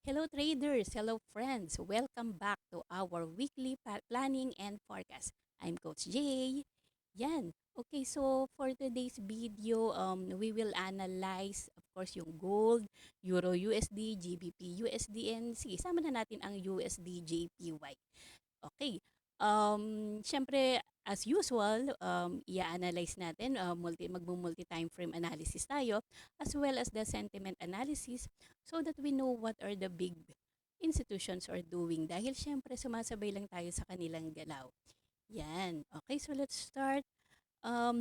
Hello traders, hello friends. Welcome back to our weekly planning and forecast. I'm Coach Jay. Yan. Okay, so for today's video, we will analyze, of course, yung gold, Euro USD, GBP USD, and sige, sama na natin ang USD JPY. Okay. Siyempre, as usual, i-analyze natin, magmo-multi time frame analysis tayo, as well as the sentiment analysis so that we know what are the big institutions are doing dahil siyempre sumasabay lang tayo sa kanilang galaw. Yan. Okay, so let's start.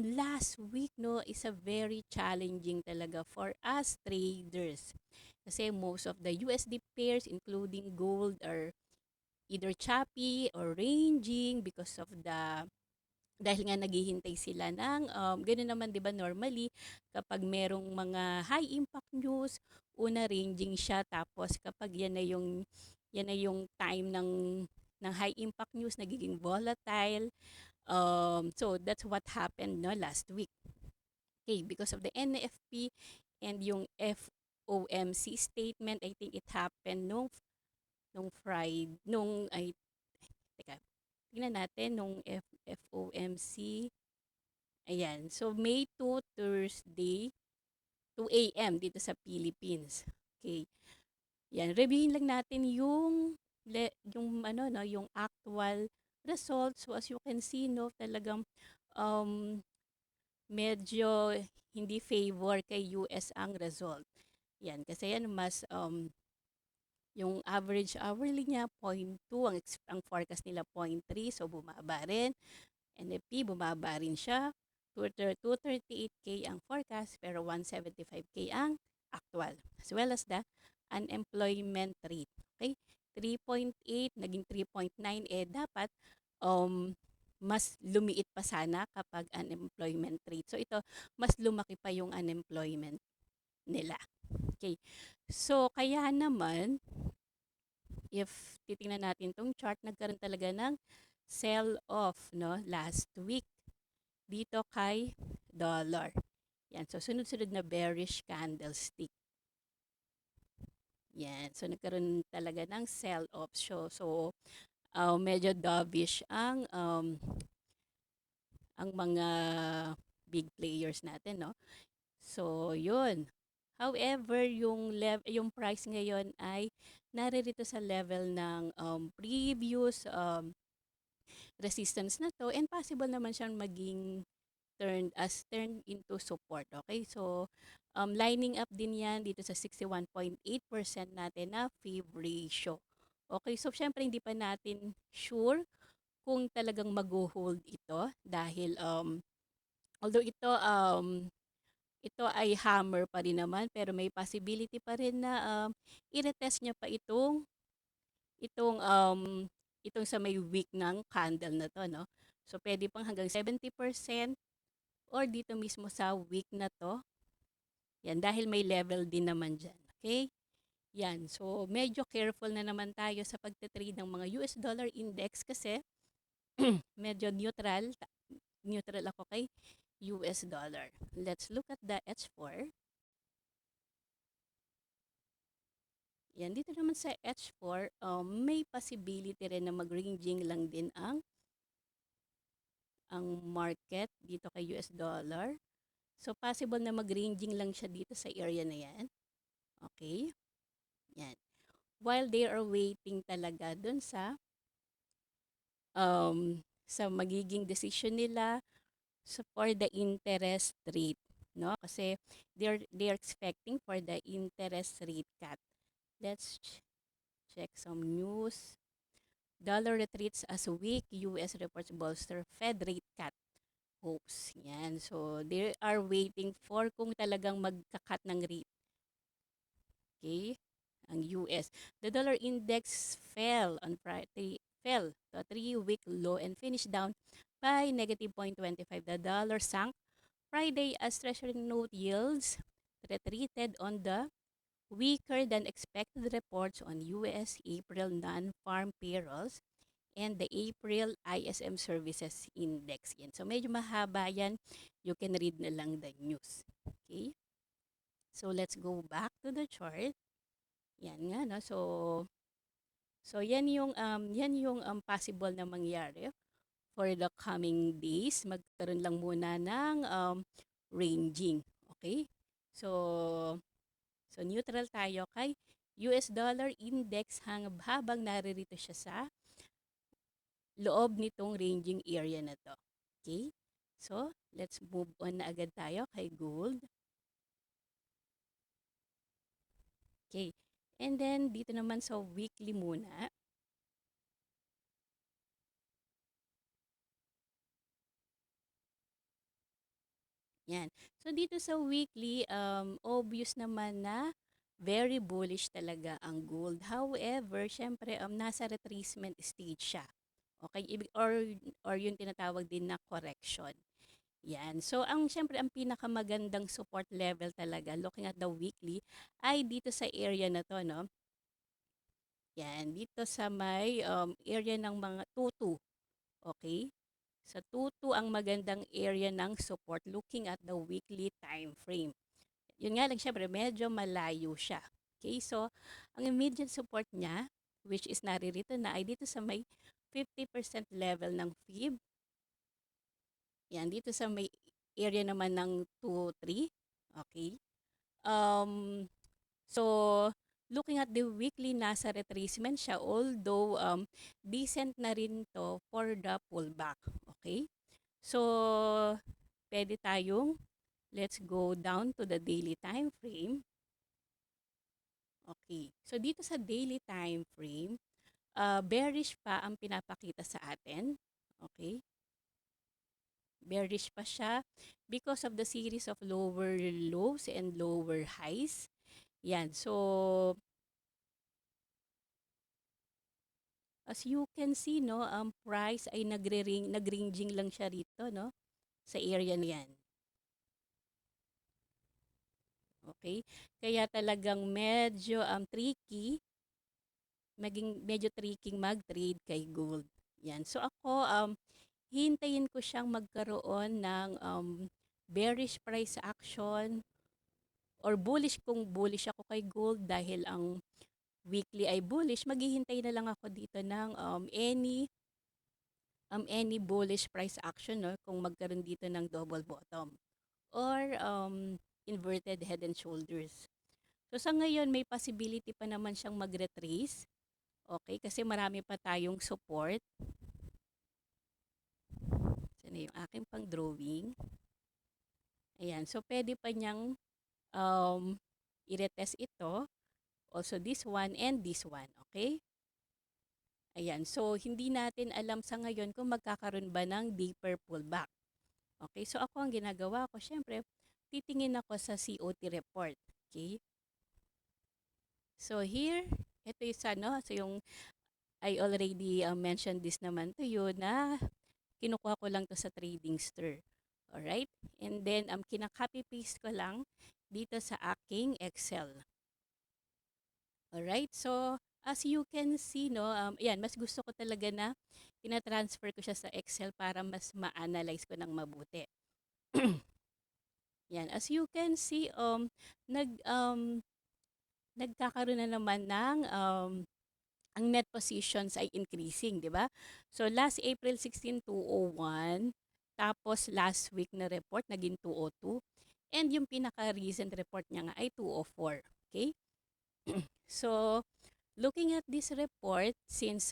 Last week no is a very challenging talaga for us traders. Kasi most of the USD pairs including gold are either choppy or ranging because of the dahil nga naghihintay sila ng gano'n naman 'di ba normally kapag merong mga high impact news, una ranging siya tapos kapag yan na yung time ng high impact news nagiging volatile. So that's what happened no last week. Okay, because of the NFP and yung FOMC statement, I think it happened nung Friday, teka, tingnan natin nung FOMC. Ayan. So, May 2, Thursday, 2 a.m. dito sa Philippines. Okay. Yan. Reviewin lang natin yung ano no, yung actual results. So, as you can see no, talagang um, medyo hindi favor kay US ang result. Yan. Kasi yan mas yung average hourly niya 0.2, ang forecast nila 0.3, so bumaba rin. NFP bumaba rin siya. 238K ang forecast pero 175K ang actual. As well as the unemployment rate. Okay? 3.8 naging 3.9 dapat um, mas lumiit pa sana kapag unemployment rate. So ito, mas lumaki pa yung unemployment nila. Okay. So kaya naman if titingnan natin tong chart, nagkaroon talaga ng sell-off no last week dito kay dollar. Yan, so sunod-sunod na bearish candlestick. Yan, so nagkaroon talaga ng sell-off. So medyo dovish ang mga big players natin, no? So, yun. However, yung price ngayon ay naririto sa level ng previous resistance na to and possible naman siyang maging turned into support. Okay? So, lining up din yan dito sa 61.8% natin na FIB ratio. Okay? So, syempre hindi pa natin sure kung talagang mag-hold ito dahil although ito ay hammer pa rin naman pero may possibility pa rin na i-retest niya pa itong sa may week ng candle na to, no? So, pwede pang hanggang 70% or dito mismo sa week na to. Yan, dahil may level din naman dyan. Okay? Yan. So, medyo careful na naman tayo sa pagtitrade ng mga US dollar index kasi medyo neutral ako kay US dollar. Let's look at the H4. Yan, dito naman sa H4, may possibility rin na mag-ranging lang din ang market dito kay US dollar. So, possible na mag-ranging lang siya dito sa area na yan. Okay? Yan. While they are waiting talaga dun sa magiging decision nila for the interest rate. No? Kasi they're expecting for the interest rate cut. Let's check some news. Dollar retreats as weak. US reports bolster Fed rate cut hopes. Yan. So, they are waiting for kung talagang magka-cut ng rate. Okay? Ang US. The dollar index fell to a 3-week low and finished down by negative 0.25. The dollar sank Friday as Treasury note yields retreated on the weaker than expected reports on US April non-farm payrolls and the April ISM Services Index. Yan. So medyo mahaba yan. You can read na lang the news. Okay? So let's go back to the chart. Yan nga, no? So yan yung possible na mangyari for the coming days. Magkaroon lang muna ng ranging. Okay? So, so neutral tayo kay US dollar index habang naririto siya sa loob nitong ranging area na to. Okay? So, let's move on na agad tayo kay gold. Okay. And then, dito naman sa weekly muna. Yan. So, dito sa weekly, obvious naman na very bullish talaga ang gold. However, syempre, nasa retracement stage siya. Okay? Or yung tinatawag din na correction. Yan. So, syempre, ang pinakamagandang support level talaga, looking at the weekly, ay dito sa area na to, no? Yan. Dito sa may area ng mga tutu. Okay? Sa tutu ang magandang area ng support looking at the weekly time frame. Yun nga lang, syempre, medyo malayo siya. Okay? So, ang immediate support niya, which is naririto na, ay dito sa may 50% level ng fib. Yan. Dito sa may area naman ng 2-3. Okay? Um, so, looking at the weekly, nasa retracement siya, although decent na rin to for the pullback. Okay? So, pwede tayong, let's go down to the daily time frame. Okay. So, dito sa daily time frame, bearish pa ang pinapakita sa atin. Okay? Bearish pa siya because of the series of lower lows and lower highs. Yan. So, as you can see, no, ang price ay nagringing lang siya rito, no, sa area na yan. Okay? Kaya talagang medyo tricky, medyo tricky mag-trade kay gold. Yan. So ako, hintayin ko siyang magkaroon ng bearish price action or bullish kung bullish ako kay gold dahil ang weekly ay bullish, maghihintay na lang ako dito ng any bullish price action, no, kung magkaroon dito ng double bottom or inverted head and shoulders. So sa ngayon may possibility pa naman siyang mag-retrace. Okay, kasi marami pa tayong support. Saan na yung aking pang drawing? Ayan, so pwede pa niyang i-retest ito. Also this one and this one, okay? Ayan, so hindi natin alam sa ngayon kung magkakaroon ba ng deeper pullback. Okay, so ako ang ginagawa ko, syempre, titingin ako sa COT report. Okay? So here, ito yung so yung I already mentioned this naman to you na kinukuha ko lang to sa trading stir. Alright? And then, kinaka-copy paste ko lang dito sa aking Excel. Alright? So, as you can see, no, yan, mas gusto ko talaga na tina-transfer ko siya sa Excel para mas ma-analyze ko ng mabuti. Yan, as you can see, nagkakaroon na naman ng ang net positions ay increasing, di ba? So last April 16, 201, tapos last week na report naging 202, and yung pinaka-recent report niya nga ay 204. Okay? So looking at this report, since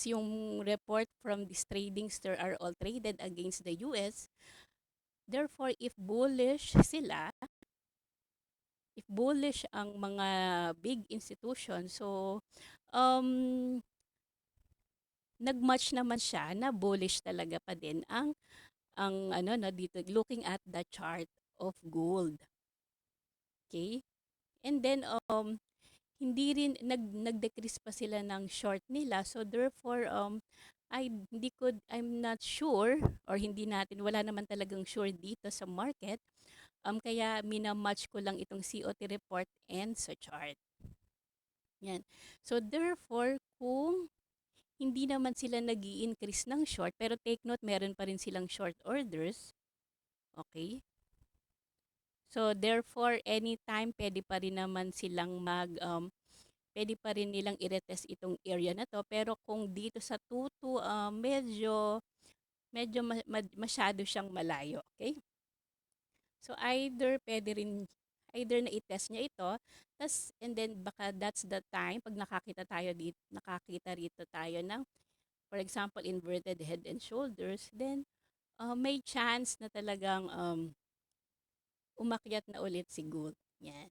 yung report from this trading stir are all traded against the US, therefore if bullish ang mga big institutions, so um, nagmatch naman siya na bullish talaga pa din ang ano no dito looking at the chart of gold. Okay? And then hindi rin nag-decrease pa sila ng short nila. So therefore I'm not sure, or hindi natin, wala naman talagang sure dito sa market. Kaya minamatch ko lang itong COT report and sa chart. Yan. So therefore, kung hindi naman sila nag-i-increase ng short, pero take note, meron pa rin silang short orders. Okay? So therefore, anytime pwede pa rin naman silang pwede pa rin nilang i-retest itong area na 'to. Pero kung dito sa Tutu, medyo masyado siyang malayo, okay. So either na i-test niya ito, and then baka that's the time 'pag nakakita rito tayo ng, for example, inverted head and shoulders, then, may chance na talagang, umakyat na ulit si gold, 'yan.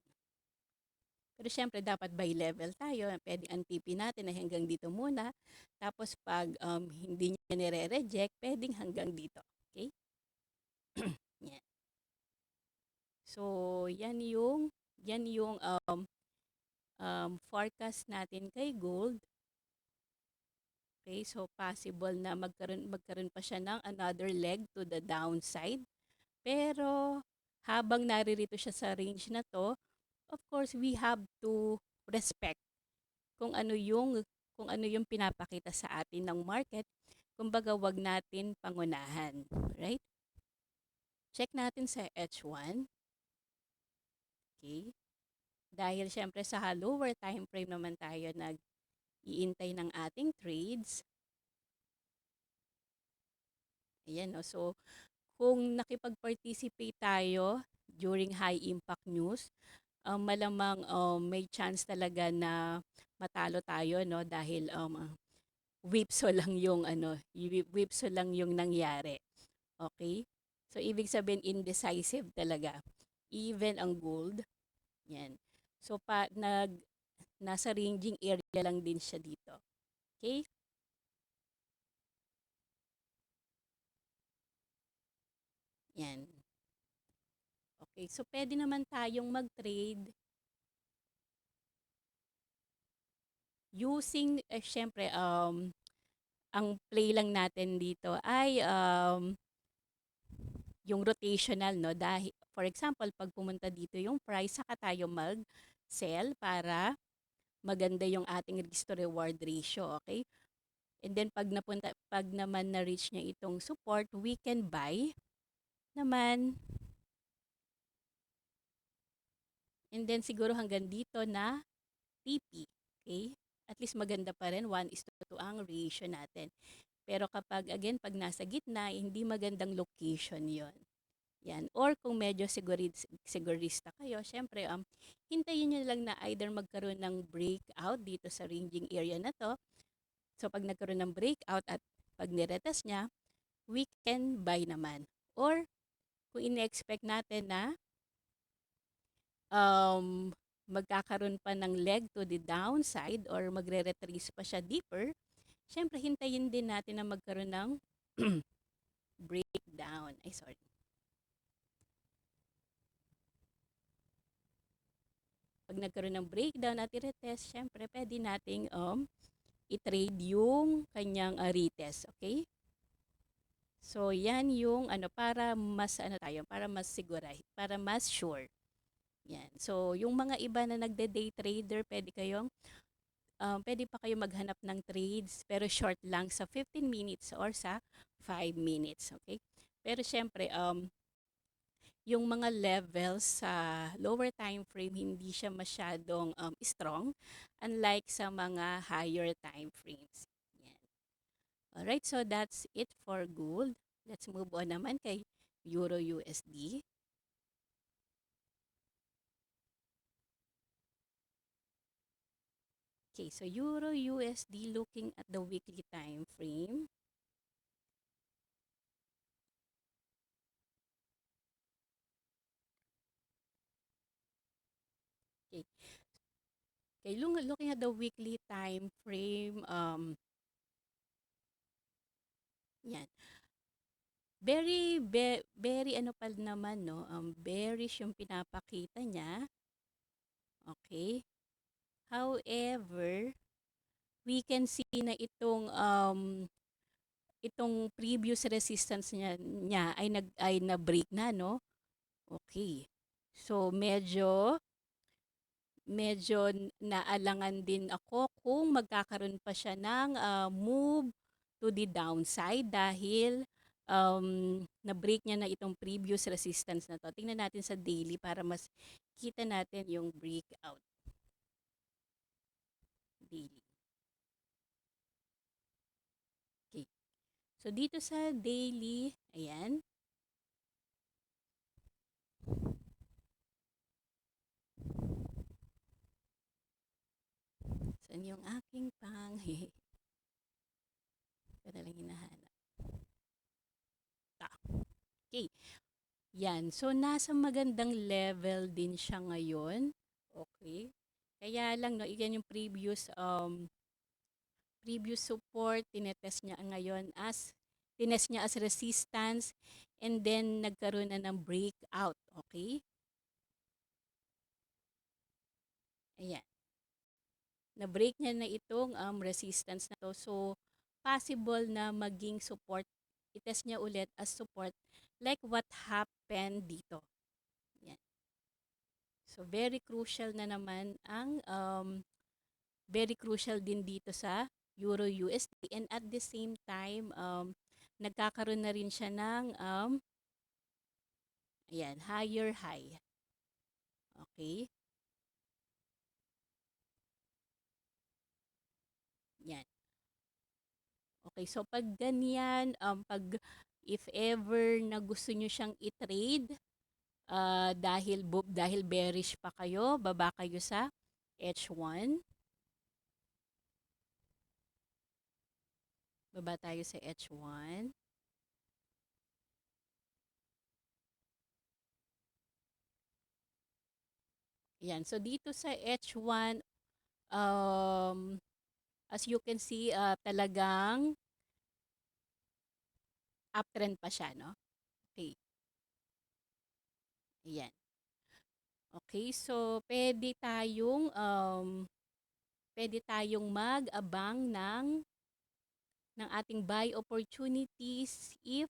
Pero siyempre dapat by level tayo, puwedeng ang TP natin ay hanggang dito muna, tapos 'pag, hindi niya nire-reject, puwedeng hanggang dito, okay. 'Yan. So 'yan yung, forecast natin kay gold. Okay, so possible na magkaroon pa siya ng another leg to the downside. Pero habang naririto siya sa range na 'to, of course we have to respect kung ano yung kung ano yung pinapakita sa atin ng market. Kumbaga, 'wag natin pangunahan, right? Check natin sa H1, okay? Dahil siyempre sa lower time frame naman tayo nag-iintay ng ating trades. Ayan, no? So kung nakipag-participate tayo during high impact news, malamang may chance talaga na matalo tayo, no, dahil whipso lang yung whipso lang yung nangyari. Okay? So ibig sabihin indecisive talaga. Even ang gold, 'yan. So nasa ranging area lang din siya dito. Okay? 'Yan. Okay, so pwede naman tayong mag-trade using, syempre, ang play lang natin dito ay yung rotational, no? Dahil, for example, pag pumunta dito yung price, saka tayo mag-sell para maganda yung ating risk to reward ratio, okay? And then pag naman na-reach niya itong support, we can buy naman. And then siguro hanggang dito na TP, okay? At least maganda pa rin, 1:2 ang ratio natin. Pero kapag, again, pag nasa gitna, hindi magandang location yon. Yan. Or kung medyo sigurista kayo, syempre, hintayin nyo lang na either magkaroon ng breakout dito sa ranging area na to. So, pag nagkaroon ng breakout at pag niretest niya, we can buy naman. Or, kung ine-expect natin na magkakaroon pa ng leg to the downside or magre-retrace pa siya deeper, syempre, hintayin din natin na magkaroon ng breakdown. Ay, sorry. Pag nagkaroon ng breakdown at i-retest, syempre, pwede nating i-trade yung kanyang retest, okay? So, yan yung para mas para mas sigura, para mas sure. Yan. So, yung mga iba na nagde-day trader, pwede pa kayo maghanap ng trades, pero short lang sa 15 minutes or sa 5 minutes, okay? Pero syempre, yung mga levels sa lower time frame hindi siya masyadong strong, unlike sa mga higher time frames. Yan. Alright, so that's it for gold. Let's move on naman kay Euro USD. Okay, so Euro USD, looking at the weekly time frame. Okay, okay, looking at the weekly time frame, yan. Very pa naman, no? Bearish yung pinapakita niya. Okay. However, we can see na itong previous resistance niya ay na-break na, no? Okay. So medyo naalangan din ako kung magkakaroon pa siya ng move to the downside dahil na-break niya na itong previous resistance na to. Tingnan natin sa daily para mas kita natin yung breakout daily. Okay. So dito sa daily, ayan. Saan yung aking pang? Ito na lang hinahanap. Okay. Yan. So, nasa magandang level din siya ngayon. Okay. Kaya lang, no, yan yung previous support, tinest niya as resistance, and then nagkaroon na ng breakout. Okay. Ayan. Na-break niya na itong resistance na to. So, possible na maging support. I-test niya ulit as support like what happened dito. Yan. So, very crucial din dito sa Euro USD, and at the same time, nagkakaroon na rin siya ng ayan, higher high. Okay? Yan. Okay, so pag ganyan, if ever na gusto nyo siyang i-trade, dahil bearish pa kayo, baba kayo sa H1. Baba tayo sa H1. Yan. So dito sa H1, as you can see, talagang uptrend pa siya, no? Okay. Ayan. Okay, so pwede tayong mag-abang ng ating buy opportunities if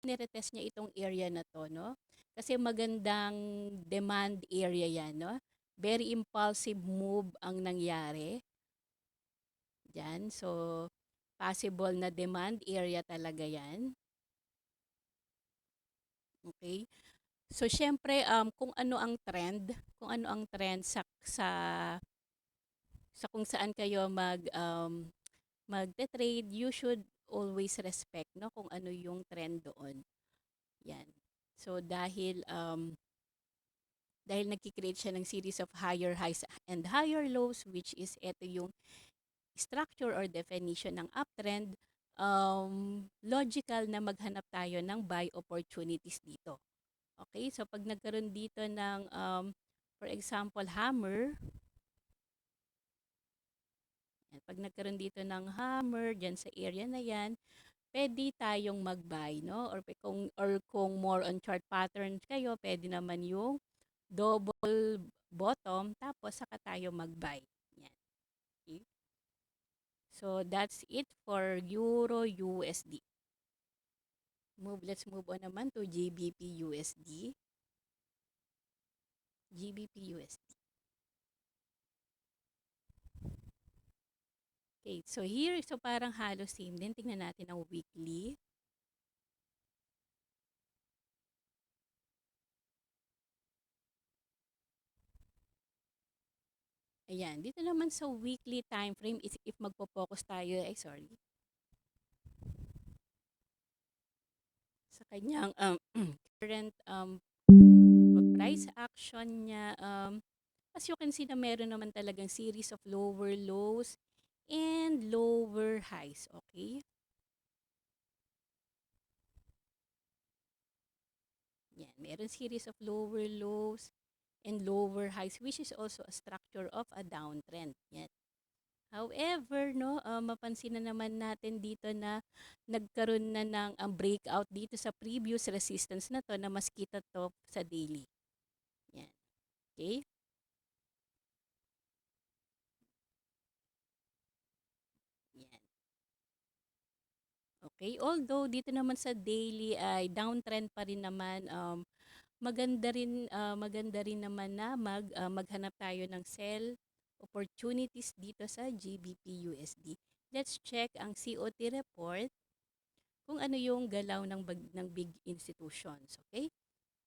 niretest niya itong area na to, no? Kasi magandang demand area yan, no? Very impulsive move ang nangyari. Yan, so possible na demand area talaga yan. Okay? So syempre kung ano ang trend sa kung saan kayo magte-trade, you should always respect, no, kung ano yung trend doon. Yan. So dahil nagki-create siya ng series of higher highs and higher lows, which is ito yung structure or definition ng uptrend, logical na maghanap tayo ng buy opportunities dito. Okay? So pag nagkaroon dito ng for example, hammer, yan, pag nagkaroon dito ng hammer dyan sa area na yan, pwede tayong mag-buy, no? Or kung more on chart pattern kayo, pwede naman yung double bottom, tapos saka tayo mag-buy. Yan. Okay? So that's it for Euro USD. Let's move on naman to GBP USD. GBP USD. Okay, so here, so parang halos same din. Tingnan natin ang weekly. Ayan, dito naman sa weekly time frame, if magpo-focus tayo, sa kanyang current price action niya, as you can see na meron naman talagang series of lower lows and lower highs, okay? Yan, meron series of lower lows and lower highs, which is also a structure of a downtrend. Yan. However, no, mapansin na naman natin dito na nagkaroon na ng breakout dito sa previous resistance na to na mas kita to sa daily. Yan. Okay? Yan. Okay, although dito naman sa daily ay downtrend pa rin naman, maganda rin naman na maghanap tayo ng sell opportunities dito sa GBP USD. let's check ang COT report kung ano yung galaw ng big institutions, okay?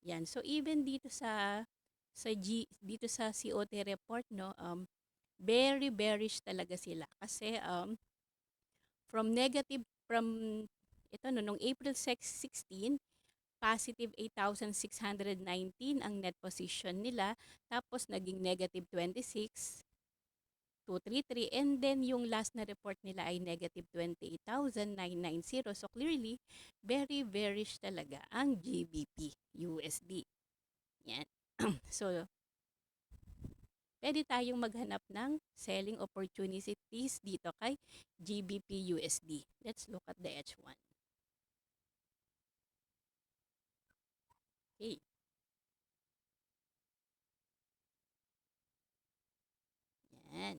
Yan. So even dito sa COT report, no, very bearish talaga sila kasi from ito no nung April 16, positive 8,619 ang net position nila, tapos naging negative 26,233, and then yung last na report nila ay negative 28,990. So clearly, very bearish talaga ang GBP USD. Yan. So pwede tayong maghanap ng selling opportunities dito kay GBP USD. Let's look at the H1. Okay. Yan.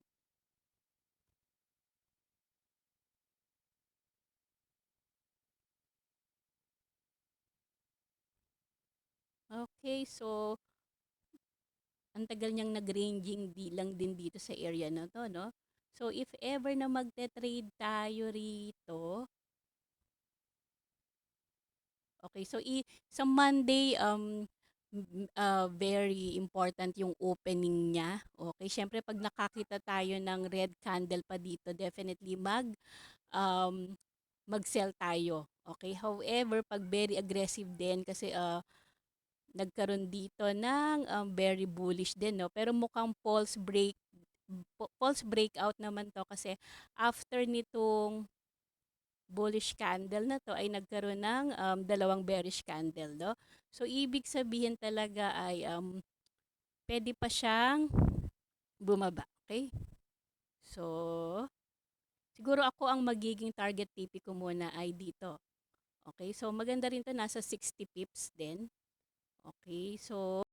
Okay, so ang tagal niyang nag-ranging lang din dito sa area na to, no? So if ever na magte-trade tayo rito, okay, so sa Monday, very important yung opening niya. Okay, syempre pag nakakita tayo ng red candle pa dito, definitely um, mag-sell tayo. Okay, however, pag very aggressive din kasi nagkaroon dito ng very bullish din, no? Pero mukhang false breakout naman to kasi after nitong bullish candle na to ay nagkaroon ng dalawang bearish candle, no? So ibig sabihin talaga ay pwede pa siyang bumaba, okay? So siguro ako ang magiging target TP ko muna ay dito. Okay? So maganda rin to, nasa 60 pips din. Okay? So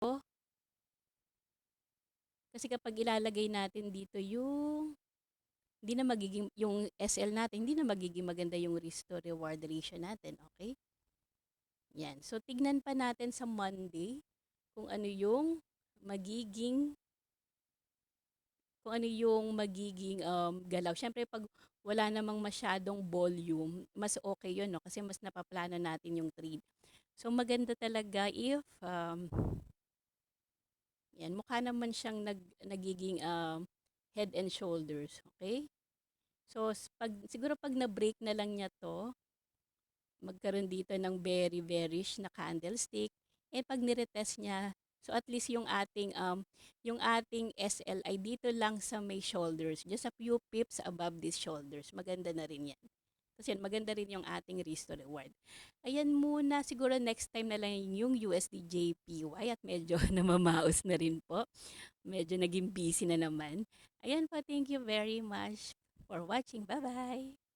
kasi kapag ilalagay natin dito yung hindi na magiging yung SL natin, hindi na magiging maganda yung risk to reward ratio natin, okay? Yan. So tignan pa natin sa Monday kung ano yung magiging galaw. Syempre pag wala namang masyadong volume, mas okay yun, no? Kasi mas napaplano natin yung trade. So maganda talaga if yan, mukha naman siyang nagiging head and shoulders, okay? So siguro pag na-break na lang niya 'to, magkaroon dito ng very bearish na candlestick, eh pag niretest niya, so at least yung ating SLI dito lang sa may shoulders, just a few pips above these shoulders. Maganda na rin 'yan. Kasi maganda rin yung ating risk to reward. Ayan muna, siguro next time na lang yung USD JPY at medyo namamaos na rin po. Medyo naging busy na naman. Ayan po, thank you very much for watching. Bye-bye!